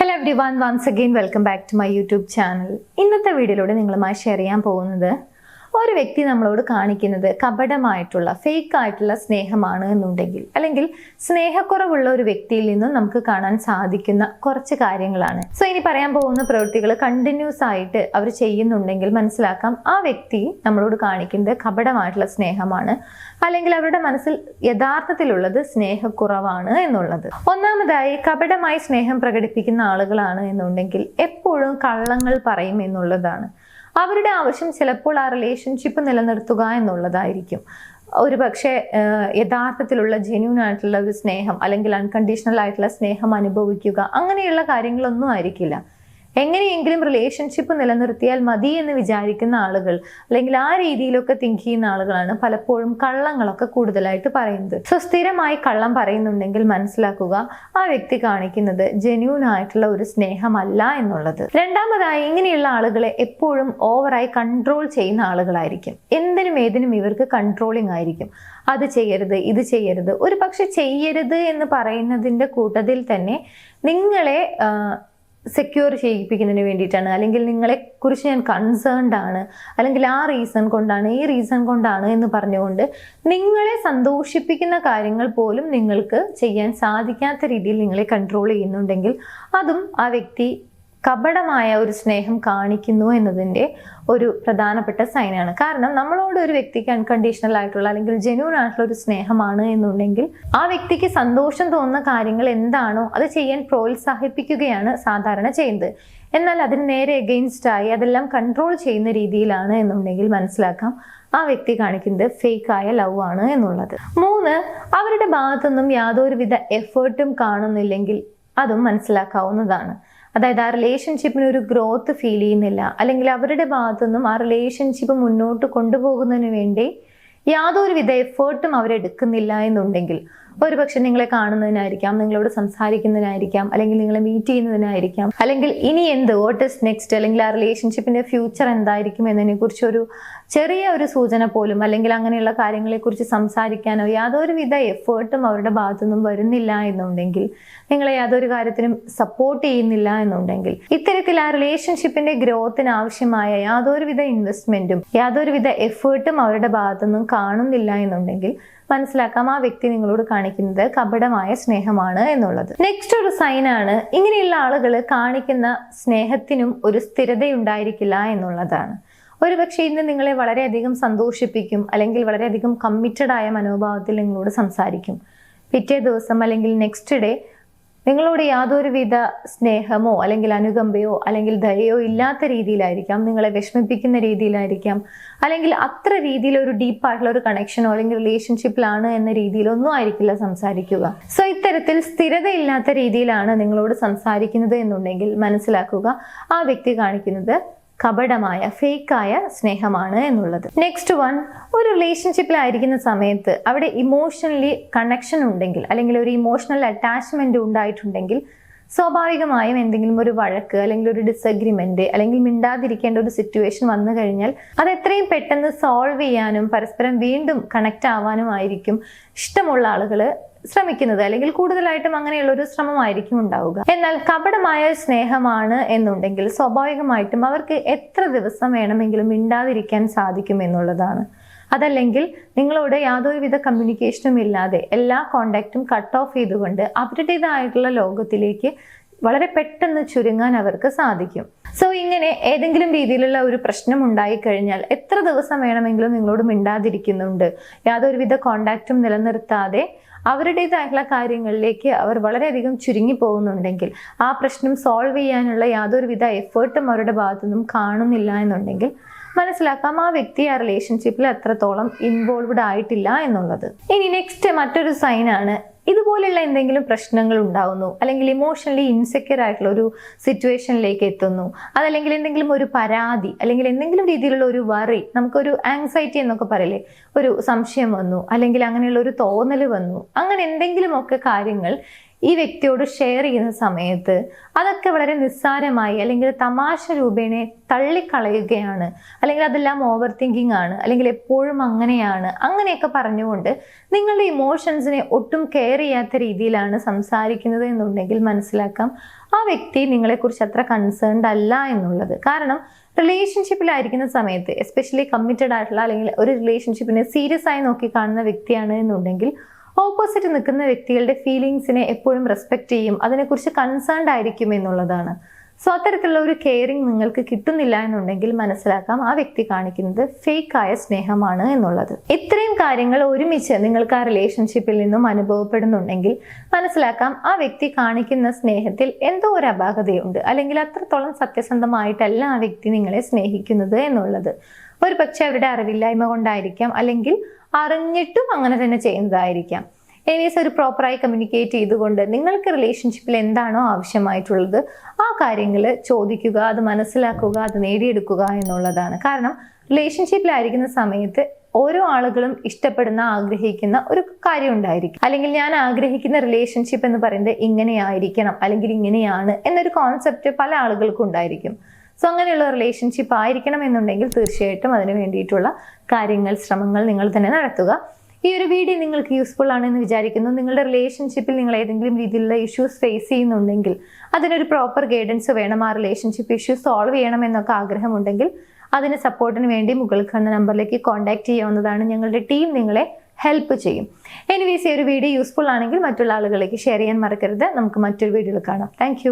Hello everyone, once again welcome back to my YouTube channel. ഇന്നത്തെ വീഡിയോയിലൂടെ നിങ്ങളുമായി share ചെയ്യാൻ പോകുന്നത് ഒരു വ്യക്തി നമ്മളോട് കാണിക്കുന്നത് കപടമായിട്ടുള്ള ഫേക്ക് ആയിട്ടുള്ള സ്നേഹമാണ് എന്നുണ്ടെങ്കിൽ അല്ലെങ്കിൽ സ്നേഹക്കുറവുള്ള ഒരു വ്യക്തിയിൽ നിന്നും നമുക്ക് കാണാൻ സാധിക്കുന്ന കുറച്ച് കാര്യങ്ങളാണ്. സോ ഇനി പറയാൻ പോകുന്ന പ്രവൃത്തികൾ കണ്ടിന്യൂസ് ആയിട്ട് അവർ ചെയ്യുന്നുണ്ടെങ്കിൽ മനസ്സിലാക്കാം ആ വ്യക്തി നമ്മളോട് കാണിക്കുന്നത് കപടമായിട്ടുള്ള സ്നേഹമാണ് അല്ലെങ്കിൽ അവരുടെ മനസ്സിൽ യഥാർത്ഥത്തിലുള്ളത് സ്നേഹക്കുറവാണ് എന്നുള്ളത്. ഒന്നാമതായി കപടമായി സ്നേഹം പ്രകടിപ്പിക്കുന്ന ആളുകളാണ് എന്നുണ്ടെങ്കിൽ എപ്പോഴും കള്ളങ്ങൾ പറയും എന്നുള്ളതാണ്. അവരുടെ ആവശ്യം ചിലപ്പോൾ ആ റിലേഷൻഷിപ്പ് നിലനിർത്തുക എന്നുള്ളതായിരിക്കും. ഒരു പക്ഷേ യഥാർത്ഥത്തിലുള്ള ജെന്യൂൻ ആയിട്ടുള്ള ഒരു സ്നേഹം അല്ലെങ്കിൽ അൺകണ്ടീഷണൽ ആയിട്ടുള്ള സ്നേഹം അനുഭവിക്കുക അങ്ങനെയുള്ള കാര്യങ്ങളൊന്നും ആയിരിക്കില്ല. എങ്ങനെയെങ്കിലും റിലേഷൻഷിപ്പ് നിലനിർത്തിയാൽ മതി എന്ന് വിചാരിക്കുന്ന ആളുകൾ അല്ലെങ്കിൽ ആ രീതിയിലൊക്കെ തിങ്ക് ചെയ്യുന്ന ആളുകളാണ് പലപ്പോഴും കള്ളങ്ങളൊക്കെ കൂടുതലായിട്ട് പറയുന്നത്. സോ സ്ഥിരമായി കള്ളം പറയുന്നുണ്ടെങ്കിൽ മനസ്സിലാക്കുക ആ വ്യക്തി കാണിക്കുന്നത് ജെന്യൂൻ ആയിട്ടുള്ള ഒരു സ്നേഹമല്ല എന്നുള്ളത്. രണ്ടാമതായി ഇങ്ങനെയുള്ള ആളുകളെ എപ്പോഴും ഓവറായി കൺട്രോൾ ചെയ്യുന്ന ആളുകളായിരിക്കും. എന്തിനും ഏതിനും ഇവർക്ക് കൺട്രോളിങ് ആയിരിക്കും. അത് ചെയ്യരുത്, ഇത് ചെയ്യരുത്. ഒരു പക്ഷെ ചെയ്യരുത് എന്ന് പറയുന്നതിൻ്റെ കൂട്ടത്തിൽ തന്നെ നിങ്ങളെ സെക്യൂർ ചെയ്യിപ്പിക്കുന്നതിന് വേണ്ടിയിട്ടാണ്, അല്ലെങ്കിൽ നിങ്ങളെ കുറിച്ച് ഞാൻ കൺസേൺഡ് ആണ്, അല്ലെങ്കിൽ ആ റീസൺ കൊണ്ടാണ്, ഈ റീസൺ കൊണ്ടാണ് എന്ന് പറഞ്ഞുകൊണ്ട് നിങ്ങളെ സന്തോഷിപ്പിക്കുന്ന കാര്യങ്ങൾ പോലും നിങ്ങൾക്ക് ചെയ്യാൻ സാധിക്കാത്ത രീതിയിൽ നിങ്ങളെ കൺട്രോൾ ചെയ്യുന്നുണ്ടെങ്കിൽ അതും ആ വ്യക്തി കപടമായ ഒരു സ്നേഹം കാണിക്കുന്നു എന്നതിൻ്റെ ഒരു പ്രധാനപ്പെട്ട സൈനാണ്. കാരണം നമ്മളോട് ഒരു വ്യക്തിക്ക് അൺകണ്ടീഷണൽ ആയിട്ടുള്ള അല്ലെങ്കിൽ ജെന്യൂൻ ആയിട്ടുള്ള ഒരു സ്നേഹമാണ് എന്നുണ്ടെങ്കിൽ ആ വ്യക്തിക്ക് സന്തോഷം തോന്നുന്ന കാര്യങ്ങൾ എന്താണോ അത് ചെയ്യാൻ പ്രോത്സാഹിപ്പിക്കുകയാണ് സാധാരണ ചെയ്യുന്നത്. എന്നാൽ അതിന് നേരെ എഗെയിൻസ്റ്റ് ആയി അതെല്ലാം കൺട്രോൾ ചെയ്യുന്ന രീതിയിലാണ് എന്നുണ്ടെങ്കിൽ മനസ്സിലാക്കാം ആ വ്യക്തി കാണിക്കുന്നത് ഫേക്ക് ആയ ലവ് ആണ് എന്നുള്ളത്. 3, അവരുടെ ഭാഗത്തുനിന്നും യാതൊരുവിധ എഫേർട്ടും കാണുന്നില്ലെങ്കിൽ അതും മനസ്സിലാക്കാവുന്നതാണ്. അതായത് ആ റിലേഷൻഷിപ്പിന് ഒരു ഗ്രോത്ത് ഫീൽ ചെയ്യുന്നില്ല, അല്ലെങ്കിൽ അവരുടെ ഭാഗത്തുനിന്നും ആ റിലേഷൻഷിപ്പ് മുന്നോട്ട് കൊണ്ടുപോകുന്നതിന് വേണ്ടി യാതൊരുവിധ എഫേർട്ടും അവരെടുക്കുന്നില്ല എന്നുണ്ടെങ്കിൽ ഒരുപക്ഷെ നിങ്ങളെ കാണുന്നതിനായിരിക്കാം, നിങ്ങളോട് സംസാരിക്കുന്നതിനായിരിക്കാം, അല്ലെങ്കിൽ നിങ്ങളെ മീറ്റ് ചെയ്യുന്നതിനായിരിക്കാം, അല്ലെങ്കിൽ ഇനി എന്ത് വാട്ട് ഇസ് നെക്സ്റ്റ്, അല്ലെങ്കിൽ ആ റിലേഷൻഷിപ്പിന്റെ ഫ്യൂച്ചർ എന്തായിരിക്കും എന്നതിനെ കുറിച്ച് ഒരു ചെറിയ ഒരു സൂചന പോലും, അല്ലെങ്കിൽ അങ്ങനെയുള്ള കാര്യങ്ങളെക്കുറിച്ച് സംസാരിക്കാനോ യാതൊരുവിധ എഫേർട്ടും അവരുടെ ഭാഗത്തുനിന്നും വരുന്നില്ല എന്നുണ്ടെങ്കിൽ, നിങ്ങളെ യാതൊരു കാര്യത്തിനും സപ്പോർട്ട് ചെയ്യുന്നില്ല എന്നുണ്ടെങ്കിൽ, ഇത്തരത്തിൽ ആ റിലേഷൻഷിപ്പിന്റെ ഗ്രോത്തിന് ആവശ്യമായ യാതൊരുവിധ ഇൻവെസ്റ്റ്മെന്റും യാതൊരുവിധ എഫേർട്ടും അവരുടെ ഭാഗത്തുനിന്നും കാണുന്നില്ല എന്നുണ്ടെങ്കിൽ മനസ്സിലാക്കാം ആ വ്യക്തി നിങ്ങളോട് കാണിക്കുന്നത് കപടമായ സ്നേഹമാണ് എന്നുള്ളത്. നെക്സ്റ്റ് ഒരു സൈനാണ് ഇങ്ങനെയുള്ള ആളുകൾ കാണിക്കുന്ന സ്നേഹത്തിനും ഒരു സ്ഥിരതയുണ്ടായിരിക്കില്ല എന്നുള്ളതാണ്. ഒരുപക്ഷെ ഇന്ന് നിങ്ങളെ വളരെയധികം സന്തോഷിപ്പിക്കും, അല്ലെങ്കിൽ വളരെയധികം കമ്മിറ്റഡ് ആയ മനോഭാവത്തിൽ നിങ്ങളോട് സംസാരിക്കും. പിറ്റേ ദിവസം അല്ലെങ്കിൽ നെക്സ്റ്റ് ഡേ നിങ്ങളോട് യാതൊരുവിധ സ്നേഹമോ അല്ലെങ്കിൽ അനുകമ്പയോ അല്ലെങ്കിൽ ദയയോ ഇല്ലാത്ത രീതിയിലായിരിക്കാം, നിങ്ങളെ വിഷമിപ്പിക്കുന്ന രീതിയിലായിരിക്കാം, അല്ലെങ്കിൽ അത്ര രീതിയിൽ ഒരു ഡീപ്പായിട്ടുള്ള ഒരു കണക്ഷനോ അല്ലെങ്കിൽ റിലേഷൻഷിപ്പിലാണ് എന്ന രീതിയിലൊന്നും ആയിരിക്കില്ല സംസാരിക്കുക. സോ ഇത്തരത്തിൽ സ്ഥിരതയില്ലാത്ത രീതിയിലാണ് നിങ്ങളോട് സംസാരിക്കുന്നത് എന്നുണ്ടെങ്കിൽ മനസ്സിലാക്കുക ആ വ്യക്തി കാണിക്കുന്നത് കപടമായ ഫേക്കായ സ്നേഹമാണ് എന്നുള്ളത്. നെക്സ്റ്റ് വൺ, ഒരു റിലേഷൻഷിപ്പിലായിരിക്കുന്ന സമയത്ത് അവിടെ ഇമോഷണലി കണക്ഷൻ ഉണ്ടെങ്കിൽ അല്ലെങ്കിൽ ഒരു ഇമോഷണൽ അറ്റാച്ച്മെന്റ് ഉണ്ടായിട്ടുണ്ടെങ്കിൽ സ്വാഭാവികമായും എന്തെങ്കിലും ഒരു വഴക്ക് അല്ലെങ്കിൽ ഒരു ഡിസഗ്രിമെന്റ് അല്ലെങ്കിൽ മിണ്ടാതിരിക്കേണ്ട ഒരു സിറ്റുവേഷൻ വന്നു കഴിഞ്ഞാൽ അത് എത്രയും പെട്ടെന്ന് സോൾവ് ചെയ്യാനും പരസ്പരം വീണ്ടും കണക്ട് ആവാനുമായിരിക്കും ഇഷ്ടമുള്ള ആളുകൾ ശ്രമിക്കുന്നത്, അല്ലെങ്കിൽ കൂടുതലായിട്ടും അങ്ങനെയുള്ള ഒരു ശ്രമമായിരിക്കും ഉണ്ടാവുക. എന്നാൽ കപടമായ സ്നേഹമാണ് എന്നുണ്ടെങ്കിൽ സ്വാഭാവികമായിട്ടും അവർക്ക് എത്ര ദിവസം വേണമെങ്കിലും മിണ്ടാതിരിക്കാൻ സാധിക്കും എന്നുള്ളതാണ്. അതല്ലെങ്കിൽ നിങ്ങളോട് യാതൊരുവിധ കമ്മ്യൂണിക്കേഷനും ഇല്ലാതെ എല്ലാ കോണ്ടാക്റ്റും കട്ട് ഓഫ് ചെയ്തുകൊണ്ട് അവരുടേതായിട്ടുള്ള ലോകത്തിലേക്ക് വളരെ പെട്ടെന്ന് ചുരുങ്ങാൻ അവർക്ക് സാധിക്കും. സോ ഇങ്ങനെ ഏതെങ്കിലും രീതിയിലുള്ള ഒരു പ്രശ്നം ഉണ്ടായിക്കഴിഞ്ഞാൽ എത്ര ദിവസം വേണമെങ്കിലും നിങ്ങളോട് മിണ്ടാതിരിക്കുന്നുണ്ട്, യാതൊരുവിധ കോണ്ടാക്റ്റും നിലനിർത്താതെ അവരുടേതായിട്ടുള്ള കാര്യങ്ങളിലേക്ക് അവർ വളരെയധികം ചുരുങ്ങി പോകുന്നുണ്ടെങ്കിൽ, ആ പ്രശ്നം സോൾവ് ചെയ്യാനുള്ള യാതൊരുവിധ എഫേർട്ടും അവരുടെ ഭാഗത്തുനിന്നും കാണുന്നില്ല എന്നുണ്ടെങ്കിൽ മനസ്സിലാക്കാം ആ വ്യക്തി ആ റിലേഷൻഷിപ്പിൽ എത്രത്തോളം ഇൻവോൾവ്ഡ് ആയിട്ടില്ല എന്നുള്ളത്. ഇനി നെക്സ്റ്റ് മറ്റൊരു സൈനാണ് ഇതുപോലെയുള്ള എന്തെങ്കിലും പ്രശ്നങ്ങൾ ഉണ്ടാവുന്നു, അല്ലെങ്കിൽ ഇമോഷണലി ഇൻസെക്യൂർ ആയിട്ടുള്ള ഒരു സിറ്റുവേഷനിലേക്ക് എത്തുന്നു, അതല്ലെങ്കിൽ എന്തെങ്കിലും ഒരു പരാതി അല്ലെങ്കിൽ എന്തെങ്കിലും രീതിയിലുള്ള ഒരു വറി, നമുക്കൊരു ആങ്സൈറ്റി എന്നൊക്കെ പറയില്ലേ, ഒരു സംശയം വന്നു, അല്ലെങ്കിൽ അങ്ങനെയുള്ള ഒരു തോന്നൽ വന്നു, അങ്ങനെ എന്തെങ്കിലുമൊക്കെ കാര്യങ്ങൾ ഈ വ്യക്തിയോട് ഷെയർ ചെയ്യുന്ന സമയത്ത് അതൊക്കെ വളരെ നിസ്സാരമായി അല്ലെങ്കിൽ തമാശ രൂപേണെ തള്ളിക്കളയുകയാണ്, അല്ലെങ്കിൽ അതെല്ലാം ഓവർ തിങ്കിങ് ആണ്, അല്ലെങ്കിൽ എപ്പോഴും അങ്ങനെയാണ്, അങ്ങനെയൊക്കെ പറഞ്ഞുകൊണ്ട് നിങ്ങളുടെ ഇമോഷൻസിനെ ഒട്ടും കെയർ ചെയ്യാത്ത രീതിയിലാണ് സംസാരിക്കുന്നത് എന്നുണ്ടെങ്കിൽ മനസ്സിലാക്കാം ആ വ്യക്തി നിങ്ങളെക്കുറിച്ച് അത്ര കൺസേൺഡ് അല്ല എന്നുള്ളത്. കാരണം റിലേഷൻഷിപ്പിലായിരിക്കുന്ന സമയത്ത്, എസ്പെഷ്യലി കമ്മിറ്റഡ് ആയിട്ടുള്ള അല്ലെങ്കിൽ ഒരു റിലേഷൻഷിപ്പിനെ സീരിയസ് ആയി നോക്കി കാണുന്ന വ്യക്തിയാണ് എന്നുണ്ടെങ്കിൽ ഓപ്പോസിറ്റ് നിൽക്കുന്ന വ്യക്തികളുടെ ഫീലിങ്സിനെ എപ്പോഴും റെസ്പെക്ട് ചെയ്യും, അതിനെക്കുറിച്ച് കൺസേൺഡ് ആയിരിക്കും എന്നുള്ളതാണ്. സോ അത്തരത്തിലുള്ള ഒരു കെയറിങ് നിങ്ങൾക്ക് കിട്ടുന്നില്ല എന്നുണ്ടെങ്കിൽ മനസ്സിലാക്കാം ആ വ്യക്തി കാണിക്കുന്നത് ഫേക്ക് ആയ സ്നേഹമാണ് എന്നുള്ളത്. ഇത്രയും കാര്യങ്ങൾ ഒരുമിച്ച് നിങ്ങൾക്ക് ആ റിലേഷൻഷിപ്പിൽ നിന്നും അനുഭവപ്പെടുന്നുണ്ടെങ്കിൽ മനസ്സിലാക്കാം ആ വ്യക്തി കാണിക്കുന്ന സ്നേഹത്തിൽ എന്തോ ഒരു അപാകതയുണ്ട്, അല്ലെങ്കിൽ അത്രത്തോളം സത്യസന്ധമായിട്ടല്ല ആ വ്യക്തി നിങ്ങളെ സ്നേഹിക്കുന്നത് എന്നുള്ളത്. ഒരു പക്ഷെ അവരുടെ അറിവില്ലായ്മ കൊണ്ടായിരിക്കാം, അല്ലെങ്കിൽ അറിഞ്ഞിട്ടും അങ്ങനെ തന്നെ ചെയ്യുന്നതായിരിക്കാം. എനിവേസ് ഒരു പ്രോപ്പറായി കമ്മ്യൂണിക്കേറ്റ് ചെയ്തുകൊണ്ട് നിങ്ങൾക്ക് റിലേഷൻഷിപ്പിൽ എന്താണോ ആവശ്യമായിട്ടുള്ളത് ആ കാര്യങ്ങൾ ചോദിക്കുക, അത് മനസ്സിലാക്കുക, അത് നേടിയെടുക്കുക എന്നുള്ളതാണ്. കാരണം റിലേഷൻഷിപ്പിലായിരിക്കുന്ന സമയത്ത് ഓരോ ആളുകളും ഇഷ്ടപ്പെടുന്ന, ആഗ്രഹിക്കുന്ന ഒരു കാര്യം ഉണ്ടായിരിക്കും. അല്ലെങ്കിൽ ഞാൻ ആഗ്രഹിക്കുന്ന റിലേഷൻഷിപ്പ് എന്ന് പറയുന്നത് ഇങ്ങനെയായിരിക്കണം, അല്ലെങ്കിൽ ഇങ്ങനെയാണ് എന്നൊരു കോൺസെപ്റ്റ് പല ആളുകൾക്കും ഉണ്ടായിരിക്കും. സോ അങ്ങനെയുള്ള റിലേഷൻഷിപ്പ് ആയിരിക്കണം എന്നുണ്ടെങ്കിൽ തീർച്ചയായിട്ടും അതിന് വേണ്ടിയിട്ടുള്ള കാര്യങ്ങൾ, ശ്രമങ്ങൾ നിങ്ങൾ തന്നെ നടത്തുക. ഈ ഒരു വീഡിയോ നിങ്ങൾക്ക് യൂസ്ഫുൾ ആണെന്ന് വിചാരിക്കുന്നു. നിങ്ങളുടെ റിലേഷൻഷിപ്പിൽ നിങ്ങൾ ഏതെങ്കിലും രീതിയിലുള്ള ഇഷ്യൂസ് ഫേസ് ചെയ്യുന്നുണ്ടെങ്കിൽ അതിനൊരു പ്രോപ്പർ ഗൈഡൻസ് വേണം, ആ റിലേഷൻഷിപ്പ് ഇഷ്യൂ സോൾവ് ചെയ്യണം എന്നൊക്കെ ആഗ്രഹമുണ്ടെങ്കിൽ അതിന് സപ്പോർട്ടിന് വേണ്ടി മുകളിൽ കാണുന്ന നമ്പറിലേക്ക് കോൺടാക്ട് ചെയ്യാവുന്നതാണ്. ഞങ്ങളുടെ ടീം നിങ്ങളെ ഹെൽപ്പ് ചെയ്യും. എനിവേസ് ഈ ഒരു വീഡിയോ യൂസ്ഫുൾ ആണെങ്കിൽ മറ്റുള്ള ആളുകളിലേക്ക് ഷെയർ ചെയ്യാൻ മറക്കരുത്. നമുക്ക് മറ്റൊരു വീഡിയോയിൽ കാണാം. താങ്ക്